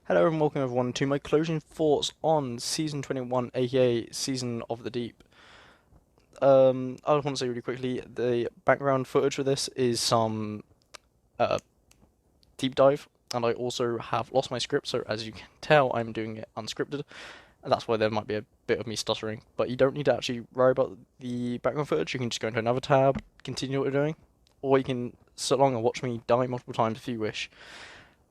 Hello and welcome everyone to my closing thoughts on Season 21, aka Season of the Deep. I just want to say really quickly, the background footage for this is some uh, deep dive, and I also have lost my script, so as you can tell, I'm doing it unscripted, and that's why there might be a bit of me stuttering. But you don't need to actually worry about the background footage, you can just go into another tab, continue what you're doing, or you can sit along and watch me die multiple times if you wish.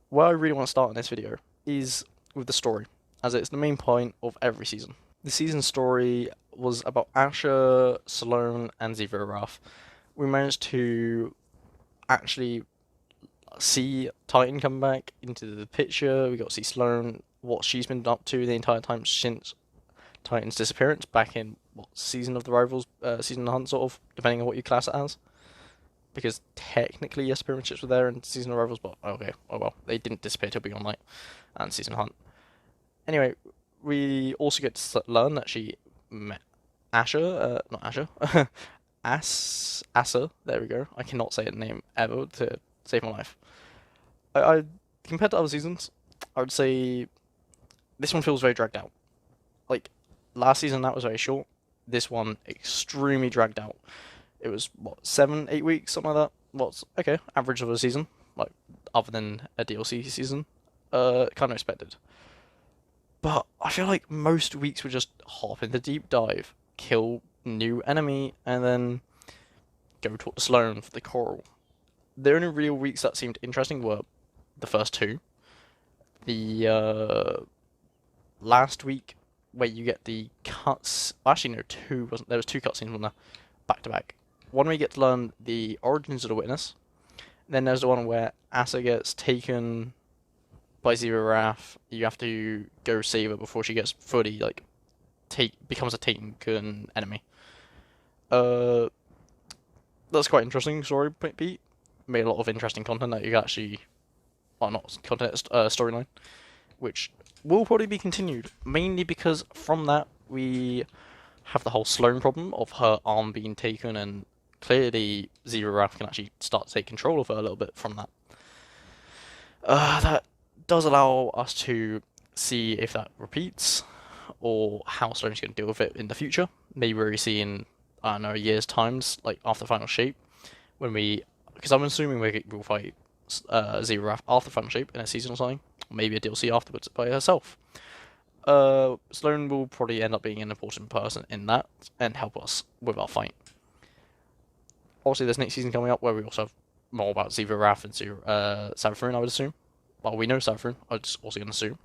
Where I really want to start in this video is with the story, as it's the main point of every season. The season story was about Asher, Sloane, and Zero Wrath. We managed to actually see Titan come back into the picture. We got to see Sloane, what she's been up to the entire time since Titan's disappearance back in what season of the Rivals, season of the Hunt, sort of, depending on what you class it as. Because technically, yes, pyramid ships were there in season of Rivals, but okay, oh well, they didn't disappear till Beyond Light and season of Hunt. Anyway, we also get to learn that she met Asher, not Asher, Asa. There we go. I cannot say the name ever to save my life. I compared to other seasons, I would say this one feels very dragged out. Like last season, that was very short. This one extremely dragged out. It was what 7, 8 weeks, something like that. What's okay, average of a season, like other than a DLC season. Kind of expected. But I feel like most weeks were just hop into deep dive, kill new enemy, and then go talk to Sloane for the coral. The only real weeks that seemed interesting were the first two. The last week where you get the cuts. Actually, no, two wasn't. There was two cutscenes on there, back to back. One where you get to learn the origins of the wittness. Then there's the one where Asa gets taken by Zero Wrath. You have to go save her before she gets fully becomes a taken enemy. Uh, that's quite interesting story beat. Made a lot of interesting content that you actually, well, not content, storyline, which will probably be continued. Mainly because from that we have the whole Sloane problem of her arm being taken, and clearly Zero Wrath can actually start to take control of her a little bit from that. That does allow us to see if that repeats, or how Sloane's going to deal with it in the future. Maybe we're seeing, I don't know, a year's times, like after Final Shape, when because I'm assuming we'll fight Zero Wrath after Final Shape in a season or something, or maybe a DLC afterwards by herself. Sloane will probably end up being an important person in that and help us with our fight. Obviously, there's next season coming up where we also have more about Zero Wrath and Savathun, I would assume. Well, we know Savathun, I was also going to assume.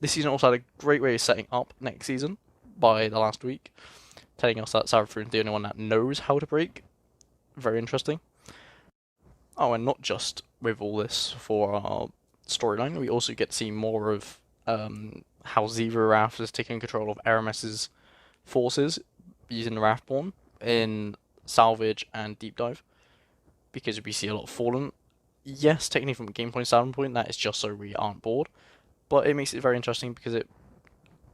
This season also had a great way of setting up next season by the last week, telling us that Savathun is the only one that knows how to break. Very interesting. Oh, and not just with all this for our storyline, we also get to see more of how Zero Wrath is taking control of Arames's forces using the Wrathborn in Salvage and Deepdive, because we see a lot of Fallen. Yes, technically from a gameplay standpoint, that is just so we aren't bored, but it makes it very interesting because it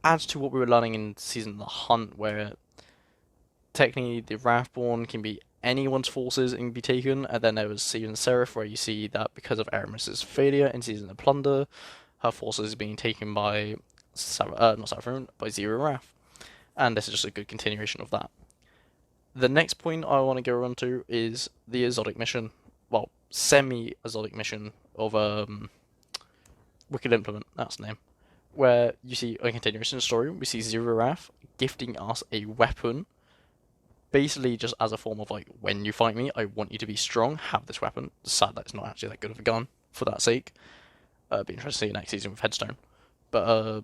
adds to what we were learning in Season of the Hunt, where technically the Wrathborn can be anyone's forces and be taken, and then there was Season Seraph, where you see that because of Arames's failure in Season of Plunder, her forces are being taken by not Savathun, by Zero Wrath, and this is just a good continuation of that. The next point I want to go on to is the exotic mission, well, semi-exotic mission of Wicked Implement, that's the name, where you see a continuation of the story. We see Zero Wrath gifting us a weapon, basically just as a form of like, when you fight me, I want you to be strong, have this weapon. It's sad that it's not actually that good of a gun for that sake. Be interesting to see next season with Headstone, but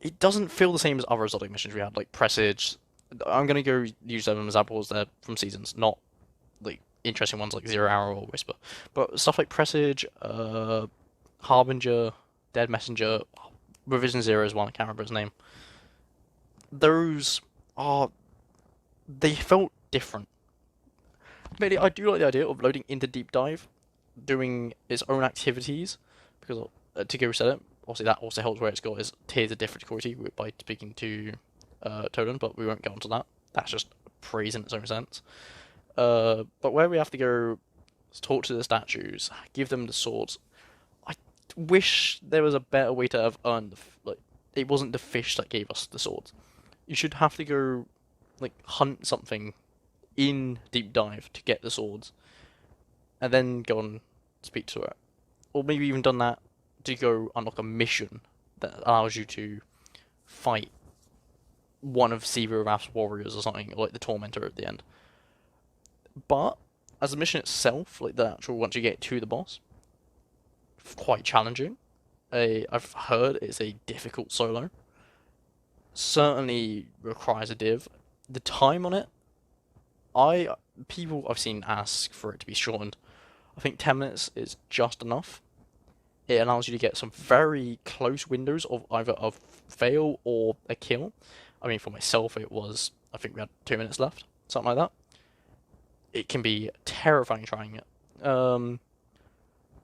it doesn't feel the same as other exotic missions we had, like Presage. I'm gonna go use them as examples. They're from seasons, not like interesting ones like Zero Hour or Whisper, but stuff like Presage, Harbinger, Dead Messenger, Revision Zero is one. I can't remember his name. Those are they felt different. Maybe I do like the idea of loading into Deep Dive, doing its own activities, because to go reset it. Obviously, that also helps where it's got its tiers of difficulty by speaking to Toland, but we won't get onto that. That's just praise in its own sense. But where we have to go talk to the statues, give them the swords, wish there was a better way to have earned like it wasn't the fish that gave us the swords. You should have to go like hunt something in Deepdive to get the swords, and then go and speak to it, or maybe even done that to go unlock a mission that allows you to fight one of Seaver Raph's warriors or something, or like the Tormentor at the end. But as a mission itself, like the actual once you get to the boss, quite challenging. I've heard it's a difficult solo. Certainly requires a div. The time on it, people I've seen ask for it to be shortened. I think 10 minutes is just enough. It allows you to get some very close windows of either a fail or a kill. I mean, for myself, it was, I think we had 2 minutes left, something like that. It can be terrifying trying it.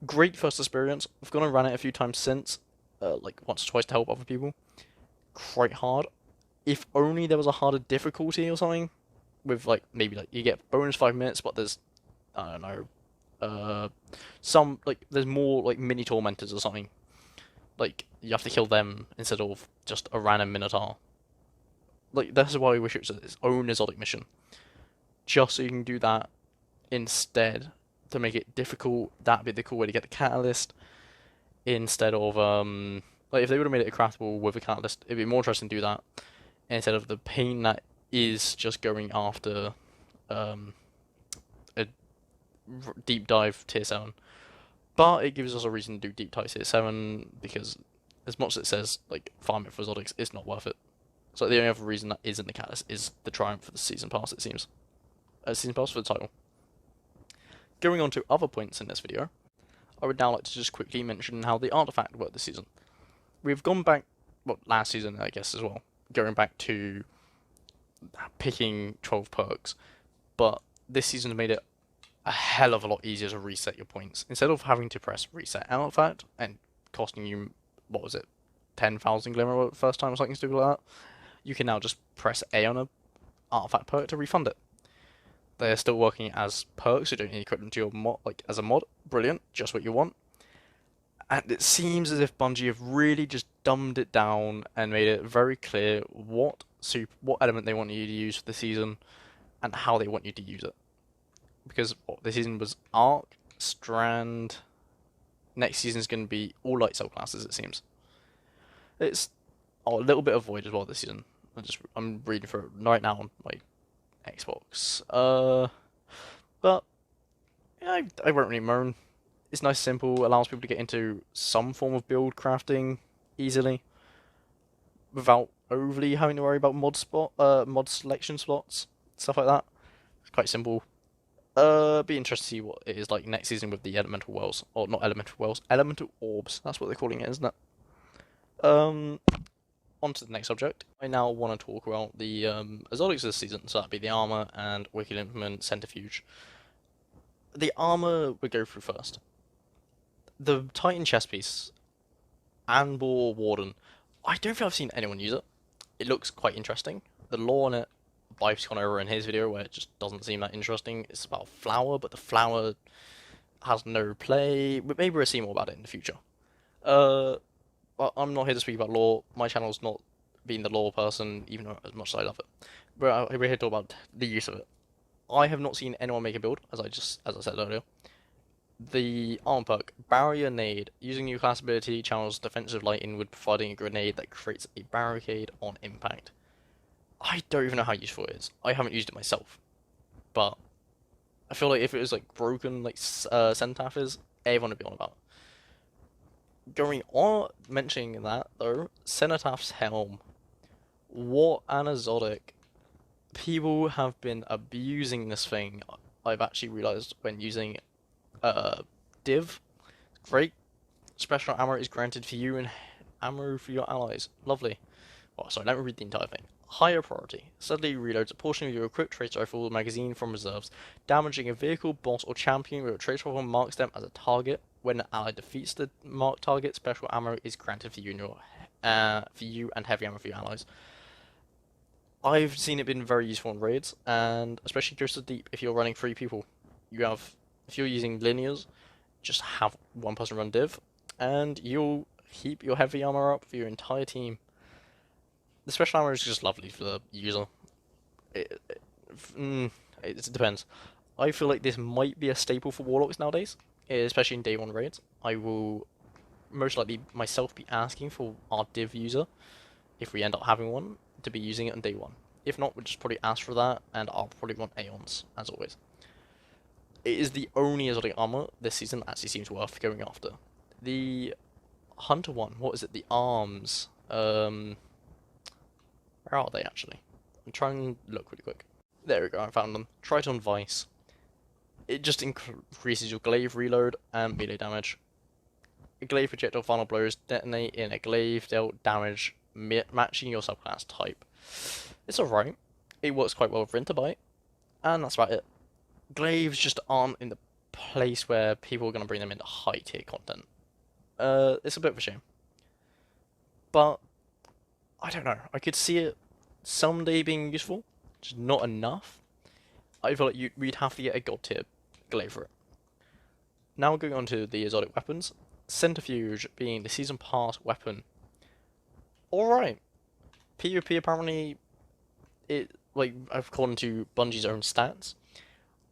Great first experience. I've gone and ran it a few times since, like once or twice to help other people. Quite hard. If only there was a harder difficulty or something, with like maybe like you get bonus 5 minutes, but there's I don't know, some like there's more like mini tormentors or something. Like you have to kill them instead of just a random minotaur. Like that's why I wish it was its own exotic mission, just so you can do that instead to make it difficult. That'd be the cool way to get the catalyst instead of like if they would have made it a craftable with a catalyst, it'd be more interesting to do that instead of the pain that is just going after a Deepdive tier 7. But it gives us a reason to do Deepdive tier 7 because as much as it says like farm it for exotics, it's not worth it. So the only other reason that isn't the catalyst is the triumph for the season pass, it seems. Season pass for the title. Going on to other points in this video, I would now like to just quickly mention how the artifact worked this season. We've gone back, well, last season I guess as well, going back to picking 12 perks, but this season made it a hell of a lot easier to reset your points. Instead of having to press reset artifact and costing you, what was it, 10,000 glimmer the first time or something stupid like that, you can now just press A on a artifact perk to refund it. They're still working as perks, you don't need to equip them to your mod, like as a mod. Brilliant, just what you want. And it seems as if Bungie have really just dumbed it down and made it very clear what element they want you to use for the season and how they want you to use it. Because this season was Arc, Strand. Next season is going to be all light subclasses, it seems. It's a little bit of Void as well this season. I'm reading through it right now on my Xbox. But yeah, I won't really moan. It's nice, simple, allows people to get into some form of build crafting easily without overly having to worry about mod selection slots, stuff like that. It's quite simple. Be interested to see what it is like next season with the elemental wells, or not elemental wells, elemental orbs. That's what they're calling it, isn't it? On to the next subject. I now want to talk about the exotics this season. So that'd be the armor and wicked implement, centrifuge. The armor we go through first. The Titan chest piece, Anbor Warden. I don't think I've seen anyone use it. It looks quite interesting. The lore on it, Bife's gone over in his video where it just doesn't seem that interesting. It's about flower, but the flower has no play. But maybe we'll see more about it in the future. But I'm not here to speak about lore. My channel's not being the lore person, even though as much as I love it. But we're here to talk about the use of it. I have not seen anyone make a build, as I said earlier. The armor perk, Barrier Nade. Using new class ability, channels defensive light inward, providing a grenade that creates a barricade on impact. I don't even know how useful it is. I haven't used it myself. But I feel like if it was like broken, like Cenotaph is, everyone would be on about it. Going on, mentioning that though, Cenotaph's Helm. What an exotic. People have been abusing this thing. I've actually realised when using Div. Great. Special ammo is granted for you and ammo for your allies. Lovely. Oh, sorry, let me read the entire thing. Higher priority. Suddenly reloads a portion of your equipped tracer rifle magazine from reserves, damaging a vehicle, boss, or champion with a tracer rifle marks them as a target. When an ally defeats the marked target, special ammo is granted for you and heavy ammo for your allies. I've seen it been very useful in raids, and especially just as deep if you're running 3 people. If you're using linears, just have one person run div. and you'll keep your heavy armor up for your entire team. The special armor is just lovely for the user. It, it, it depends. I feel like this might be a staple for warlocks nowadays, especially in day one raids. I will most likely myself be asking for our div user, if we end up having one, to be using it on day one. If not, we'll just probably ask for that, and I'll probably want Aeons, as always. It is the only exotic armor this season that actually seems worth going after. The Hunter one, what is it? The arms. Where are they actually? I'm trying to look really quick. There we go, I found them. Triton Vice. It just increases your glaive reload and melee damage. A glaive projectile final blows detonate in a glaive dealt damage matching your subclass type. It's alright. It works quite well with Winterbite, and that's about it. Glaives just aren't in the place where people are going to bring them into high tier content. It's a bit of a shame. But, I don't know. I could see it someday being useful, just not enough. I feel like we'd have to get a god tier glaive for it. Now going on to the exotic weapons. Centrifuge being the season pass weapon. Alright. PvP apparently, according to Bungie's own stats,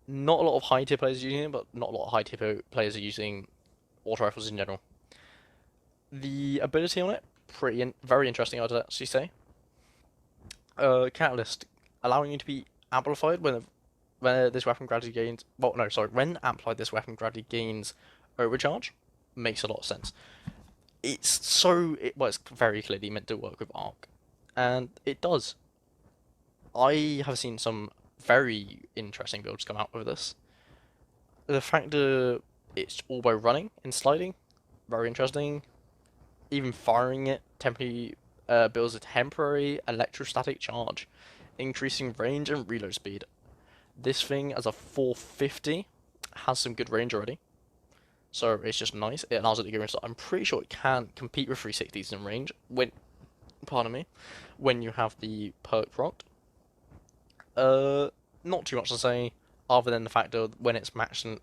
not a lot of high tier players are using it, but not a lot of high tier players are using auto rifles in general. The ability on it, very interesting, I'd actually say. Catalyst, allowing you to be amplified when this weapon gradually gains. Well, no, sorry. When amplified, this weapon gradually gains overcharge. Makes a lot of sense. It's very clearly meant to work with arc, and it does. I have seen some very interesting builds come out with this. The fact that it's all by running and sliding, very interesting. Even firing it temporarily builds a temporary electrostatic charge, increasing range and reload speed. This thing, as a 450, has some good range already. So it's just nice. It allows it to go into. I'm pretty sure it can compete with 360s in range when you have the perk procced. Not too much to say, other than the fact that when it's maxed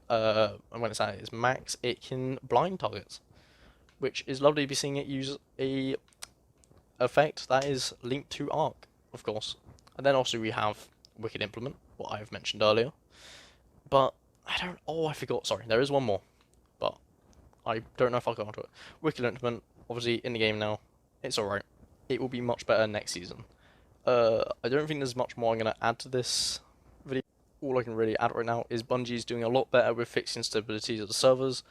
when it's at its max, it can blind targets, which is lovely to be seeing it use a effect that is linked to arc, of course. And then also we have Wicked Implement, what I've mentioned earlier. But I forgot. Sorry, there is one more. But I don't know if I'll go onto it. Wicked Implement, obviously in the game now. It's alright. It will be much better next season. I don't think there's much more I'm going to add to this video. All I can really add right now is Bungie's doing a lot better with fixing stabilities of the servers.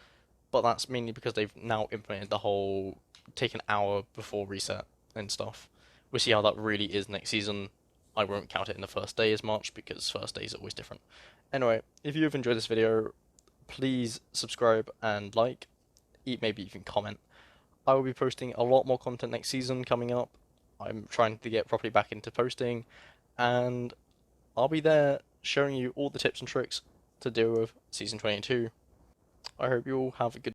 But that's mainly because they've now implemented the whole take an hour before reset and stuff. We'll see how that really is next season. I won't count it in the first day as much because first day is always different. Anyway, if you've enjoyed this video, please subscribe and like, maybe even comment. I will be posting a lot more content next season coming up. I'm trying to get properly back into posting, and I'll be there showing you all the tips and tricks to deal with Season 22. I hope you all have a good